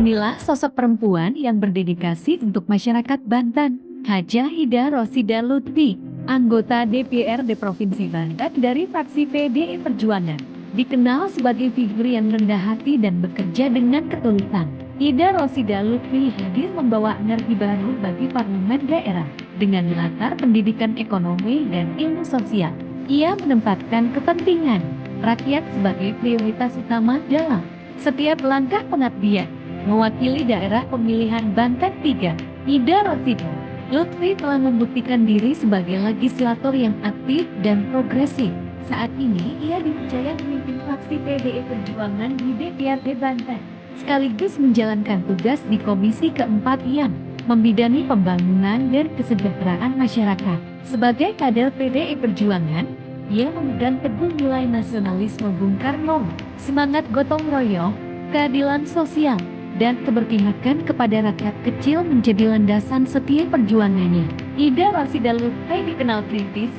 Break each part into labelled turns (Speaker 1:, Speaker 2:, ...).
Speaker 1: Inilah sosok perempuan yang berdedikasi untuk masyarakat Banten, Hajah Hida Rosida Lutfi, anggota DPRD Provinsi Banten dari fraksi PDI Perjuangan. Dikenal sebagai figur yang rendah hati dan bekerja dengan ketulusan. Hida Rosida Lutfi hadir membawa energi baru bagi parlemen daerah. Dengan latar pendidikan ekonomi dan ilmu sosial, ia menempatkan kepentingan rakyat sebagai prioritas utama dalam setiap langkah pengabdian. Mewakili daerah pemilihan Banten 3, Hida Rosida Lutfi telah membuktikan diri sebagai legislator yang aktif dan progresif. Saat ini, ia dipercaya memimpin fraksi PDI Perjuangan di DPRD Banten, sekaligus menjalankan tugas di Komisi keempat yang membidani pembangunan dan kesejahteraan masyarakat. Sebagai kader PDI Perjuangan, ia memegang teguh nilai nasionalisme Bung Karno, semangat gotong royong, keadilan sosial, dan keberpihakan kepada rakyat kecil menjadi landasan setiap perjuangannya. Hida Rosida Lutfi dikenal kritis,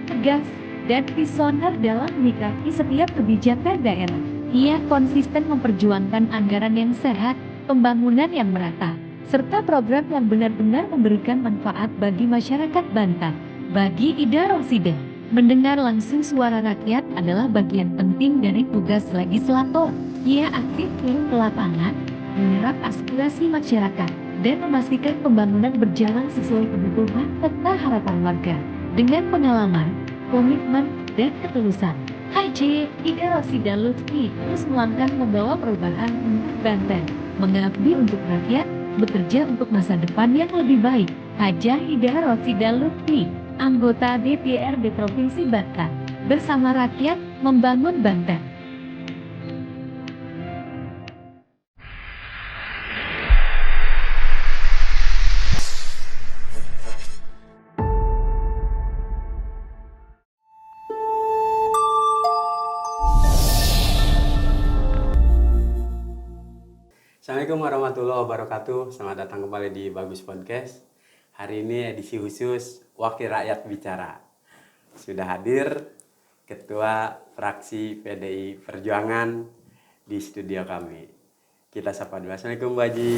Speaker 1: tegas, dan visioner dalam menyikapi setiap kebijakan daerah. Ia konsisten memperjuangkan anggaran yang sehat, pembangunan yang merata, serta program yang benar-benar memberikan manfaat bagi masyarakat Banten. Bagi Hida Rosida, mendengar langsung suara rakyat adalah bagian penting dari tugas legislator. Ia aktif turun ke lapangan, menyerap aspirasi masyarakat, dan memastikan pembangunan berjalan sesuai kebutuhan serta harapan warga. Dengan pengalaman, komitmen, dan ketulusan, Hajah Hida Rosida Lutfi terus melangkah membawa perubahan untuk Banten, mengabdi untuk rakyat, bekerja untuk masa depan yang lebih baik. Hajah Hida Rosida Lutfi, anggota DPRD Provinsi Banten, bersama rakyat membangun Banten.
Speaker 2: Assalamualaikum warahmatullahi wabarakatuh. Selamat datang kembali di Bagus Podcast. Hari ini edisi khusus Wakil Rakyat Bicara. Sudah hadir Ketua Fraksi PDI Perjuangan di studio kami. Kita sapa dulu. Assalamualaikum Bu Haji.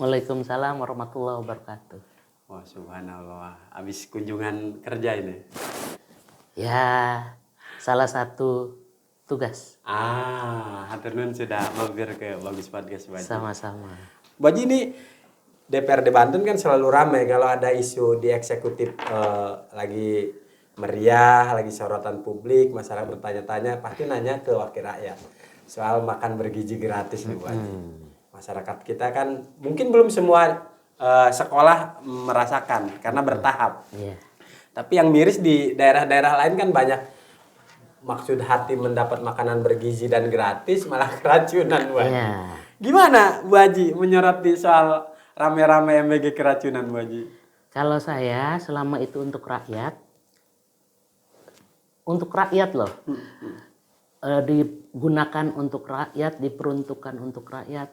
Speaker 3: Waalaikumsalam warahmatullahi wabarakatuh.
Speaker 2: Wah, subhanallah. Habis kunjungan kerja ini.
Speaker 3: Ya, salah satu tugas.
Speaker 2: Hatur nuhun sudah mampir ke Bagus Podcast Bu Haji.
Speaker 3: Sama-sama.
Speaker 2: Bu Haji, ini DPRD Banten kan selalu ramai kalau ada isu di eksekutif lagi meriah, lagi sorotan publik, masyarakat bertanya-tanya, pasti nanya ke wakil rakyat soal makan bergizi gratis nih Bu Haji. Masyarakat kita kan mungkin belum semua sekolah merasakan karena bertahap.
Speaker 3: Iya.
Speaker 2: Tapi yang miris di daerah-daerah lain kan banyak maksud hati mendapat makanan bergizi dan gratis malah keracunan Bu Haji.
Speaker 3: Iya.
Speaker 2: Gimana Bu Haji menyoroti soal rame-rame MBG keracunan Bu Haji?
Speaker 3: Kalau saya selama itu untuk rakyat loh. Digunakan untuk rakyat, diperuntukkan untuk rakyat.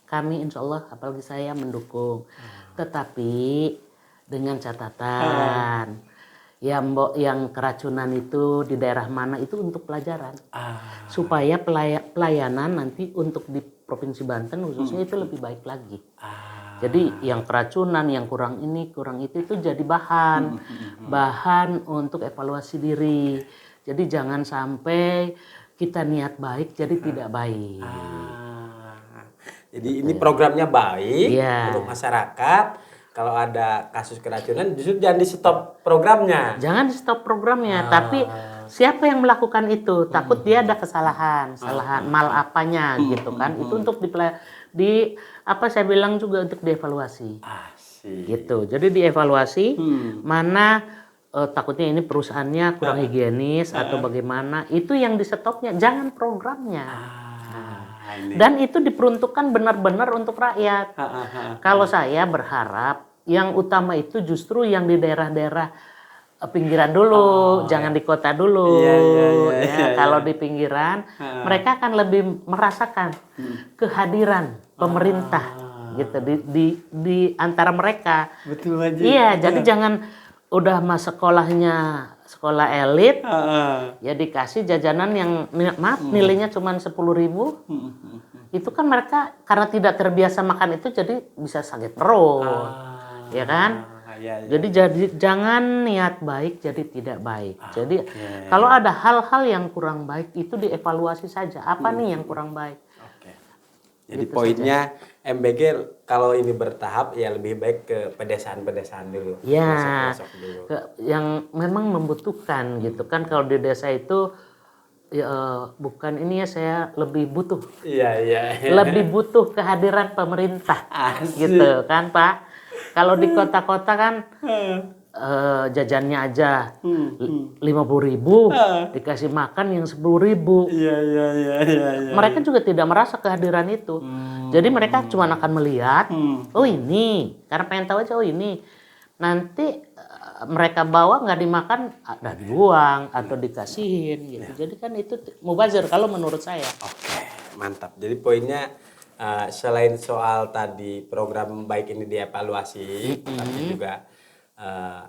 Speaker 3: Kami insya Allah, apalagi saya mendukung. Tetapi dengan catatan. Yang keracunan itu di daerah mana itu untuk pelajaran. Supaya pelayanan nanti untuk di Provinsi Banten khususnya itu lebih baik lagi. Jadi yang keracunan, yang kurang ini, kurang itu jadi bahan untuk evaluasi diri. Jadi jangan sampai kita niat baik jadi tidak baik.
Speaker 2: Jadi ini programnya baik untuk
Speaker 3: Iya.
Speaker 2: masyarakat. Kalau ada kasus keracunan justru jangan di stop programnya.
Speaker 3: Jangan di stop programnya, tapi siapa yang melakukan itu? Takut dia ada kesalahan mal apanya gitu kan? Itu untuk saya bilang juga untuk dievaluasi. Gitu. Jadi dievaluasi mana takutnya ini perusahaannya kurang higienis atau bagaimana? Itu yang di stopnya, jangan programnya. Dan itu diperuntukkan benar-benar untuk rakyat. Kalau saya berharap yang utama itu justru yang di daerah-daerah pinggiran dulu, jangan di kota dulu. Kalau di pinggiran, mereka akan lebih merasakan kehadiran pemerintah gitu di antara mereka.
Speaker 2: Betul aja.
Speaker 3: Iya, jadi jangan udah sekolahnya sekolah elit, ya dikasih jajanan yang nilainya cuma 10.000, itu kan mereka karena tidak terbiasa makan itu jadi bisa sakit perut, ya kan? Jadi jangan niat baik jadi tidak baik. Jadi kalau ada hal-hal yang kurang baik itu dievaluasi saja. Apa nih yang kurang baik?
Speaker 2: Jadi
Speaker 3: Gitu
Speaker 2: poinnya MBG kalau ini bertahap ya lebih baik ke pedesaan-pedesaan dulu.
Speaker 3: Ya,
Speaker 2: Pelosok-pelosok dulu.
Speaker 3: yang memang membutuhkan gitu kan. Kalau di desa itu ya, bukan ini ya, saya lebih butuh.
Speaker 2: Iya.
Speaker 3: Lebih butuh kehadiran pemerintah.
Speaker 2: Asik.
Speaker 3: Gitu kan Pak. Kalau di kota-kota kan jajannya aja 50.000 dikasih makan yang 10.000.
Speaker 2: Iya.
Speaker 3: Mereka juga tidak merasa kehadiran itu. Jadi mereka cuma akan melihat, oh ini, karena pengen tahu aja, oh ini. Nanti mereka bawa nggak dimakan, ada dibuang atau dikasihin gitu. Jadi kan itu mubazir kalau menurut saya.
Speaker 2: Oke, mantap. Jadi poinnya selain soal tadi program baik ini dievaluasi, tapi juga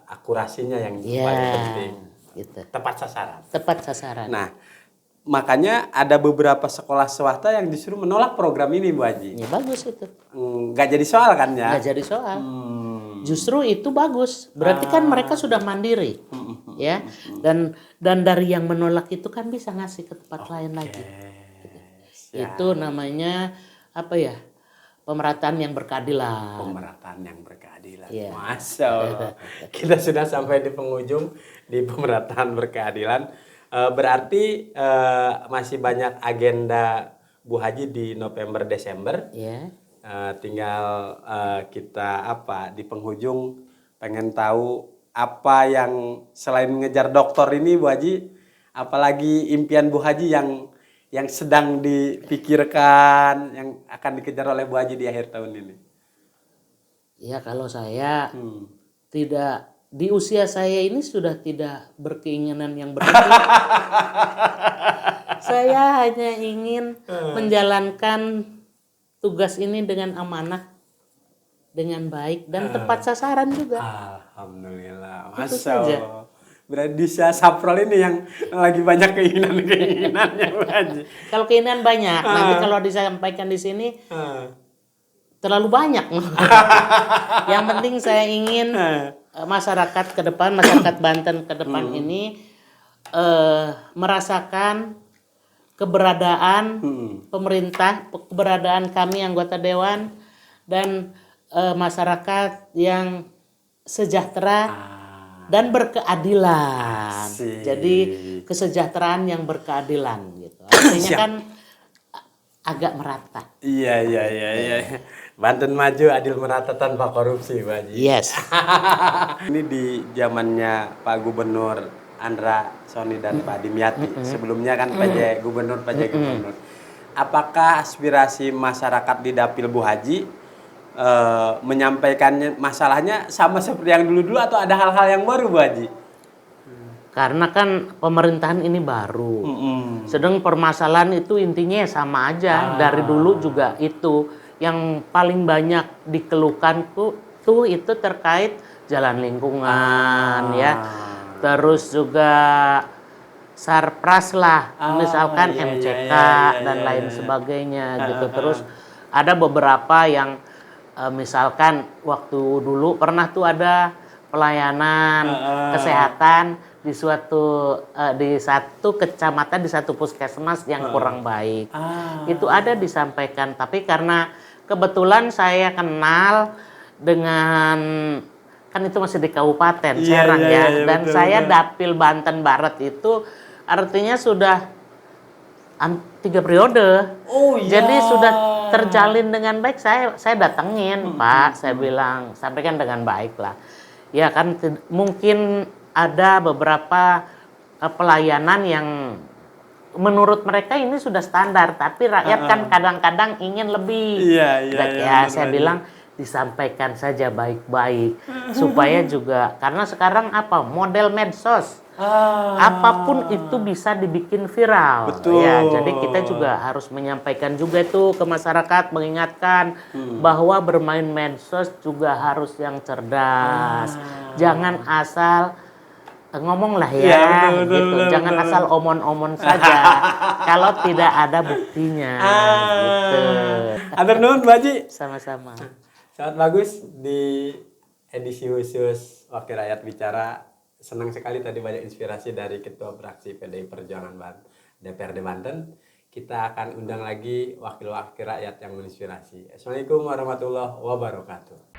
Speaker 2: akurasinya yang paling penting.
Speaker 3: Gitu.
Speaker 2: Tepat sasaran.
Speaker 3: Tepat sasaran.
Speaker 2: Nah, makanya ada beberapa sekolah swasta yang justru menolak program ini, Bu Haji.
Speaker 3: Ya bagus itu.
Speaker 2: Nggak jadi soal kan ya?
Speaker 3: Nggak jadi soal. Justru itu bagus. Berarti kan mereka sudah mandiri, ya. Dan dari yang menolak itu kan bisa ngasih ke tempat lain lagi. Gitu. Itu namanya apa ya? Pemerataan yang berkeadilan.
Speaker 2: Pemerataan yang berkeadilan.
Speaker 3: Iya.
Speaker 2: Masya Allah. Kita sudah sampai di penghujung di pemerataan berkeadilan. Berarti masih banyak agenda Bu Haji di November Desember.
Speaker 3: Ya.
Speaker 2: Tinggal kita di penghujung pengen tahu apa yang selain ngejar doktor ini Bu Haji, apalagi impian Bu Haji yang sedang dipikirkan, yang akan dikejar oleh Bu Haji di akhir tahun ini.
Speaker 3: Ya kalau saya tidak di usia saya ini sudah tidak berkeinginan yang berlebihan. Saya hanya ingin menjalankan tugas ini dengan amanah, dengan baik dan tepat sasaran juga.
Speaker 2: Alhamdulillah,
Speaker 3: Itu
Speaker 2: Masya
Speaker 3: saja.
Speaker 2: Allah. Berarti di Saprol ini yang lagi banyak keinginannya Bu Haji.
Speaker 3: Kalau keinginan banyak, nanti kalau disampaikan di sini terlalu banyak. Yang penting saya ingin masyarakat ke depan, masyarakat Banten ke depan ini merasakan keberadaan pemerintah, keberadaan kami anggota dewan dan masyarakat yang sejahtera dan berkeadilan.
Speaker 2: Asik.
Speaker 3: Jadi kesejahteraan yang berkeadilan gitu. Artinya kan agak merata.
Speaker 2: Iya. Banten maju, adil merata tanpa korupsi, Bu Haji.
Speaker 3: Yes.
Speaker 2: Ini di zamannya Pak Gubernur Andra Soni dan Pak Dimyati. Sebelumnya kan PJ Gubernur. Apakah aspirasi masyarakat di Dapil Bu Haji menyampaikannya masalahnya sama seperti yang dulu-dulu atau ada hal-hal yang baru Bu Haji?
Speaker 3: Karena kan pemerintahan ini baru. Sedang permasalahan itu intinya sama aja. Dari dulu juga itu. Yang paling banyak dikeluhkan tuh itu terkait jalan lingkungan ya. Terus juga sarpras lah. Misalkan MCK dan lain sebagainya gitu. Terus ada beberapa yang misalkan waktu dulu pernah tuh ada pelayanan kesehatan di satu kecamatan, di satu puskesmas yang kurang baik. Itu ada disampaikan, tapi karena kebetulan saya kenal dengan, kan itu masih di Kabupaten Serang ya, dan betul, saya Dapil Banten Barat itu artinya sudah 3 periode. Jadi sudah terjalin dengan baik. Saya datengin Pak, saya bilang sampaikan dengan baik lah. Ya kan mungkin ada beberapa pelayanan yang menurut mereka ini sudah standar, tapi rakyat kan kadang-kadang ingin lebih. Saya bilang disampaikan saja baik-baik supaya juga, karena sekarang model medsos, apapun itu bisa dibikin viral.
Speaker 2: Betul.
Speaker 3: Ya, jadi kita juga harus menyampaikan juga itu ke masyarakat, mengingatkan bahwa bermain medsos juga harus yang cerdas. Jangan asal ngomonglah ya,
Speaker 2: Iya, betul,
Speaker 3: gitu.
Speaker 2: betul,
Speaker 3: Jangan
Speaker 2: betul.
Speaker 3: asal omon-omon saja kalau tidak ada buktinya, gitu.
Speaker 2: Atur nuhun Bu Haji.
Speaker 3: Sama-sama.
Speaker 2: Sangat bagus di edisi khusus Wakil Rakyat Bicara. Senang sekali tadi banyak inspirasi dari Ketua Fraksi PDI Perjuangan DPRD Banten. Kita akan undang lagi wakil-wakil rakyat yang menginspirasi. Assalamualaikum warahmatullahi wabarakatuh.